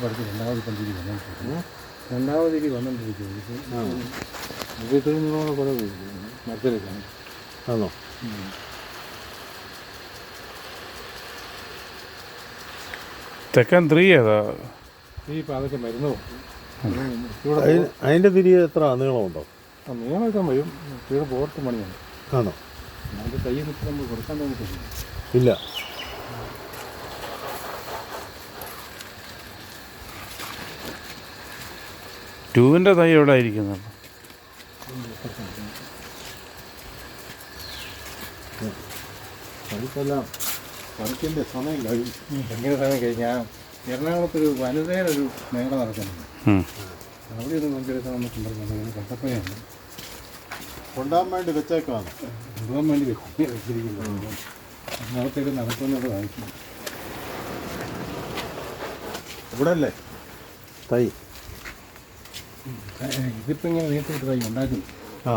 പഠിച്ചു രണ്ടാമത് രീതി വന്നുകൊണ്ടിരിക്കും ഇത് നിങ്ങളോട് കുറെ മത്സരിക്കണം ആണോ? തെക്കൻ 3 ഏതാ? ഈ അതൊക്കെ മരുന്നോ അതിൻ്റെ തിരി എത്ര നീളമുണ്ടോ? നീളമൊക്കെ വരും. ഇവിടെ പോർട്ട് പണിയാണ്. ആണോ? അതിൻ്റെ തയ്യ നിൽക്കി നമ്മൾ കൊടുക്കാൻ തോന്നിട്ടില്ല. ഇല്ല. ടൂവിൻ്റെ തൈ എവിടെ ആയിരിക്കുന്നത്? അടുത്തെല്ലാം വർക്കിൻ്റെ സമയം കഴിയും. എങ്ങനെ സമയം കഴിഞ്ഞാൽ എറണാകുളത്തൊരു വനിതയുടെ മേള നടക്കുന്നുണ്ട്. അവിടെ ഒരു പങ്കെടുക്കാൻ നമുക്ക് കട്ടപ്പനയാണ് കൊണ്ടുപോകാൻ വേണ്ടി വെച്ചേക്കാണ്. കൊണ്ടുപോകാൻ വേണ്ടി വെച്ചിരിക്കുന്നത്. എറണാകുളത്തേക്ക് നടക്കുന്നുള്ളത് വായിക്കുന്നു. ഇവിടെ അല്ലേ തൈ? ഇതിപ്പോൾ ഇങ്ങനെ നീട്ടിയിട്ട് തൈ ഉണ്ടാക്കുന്നു. ആ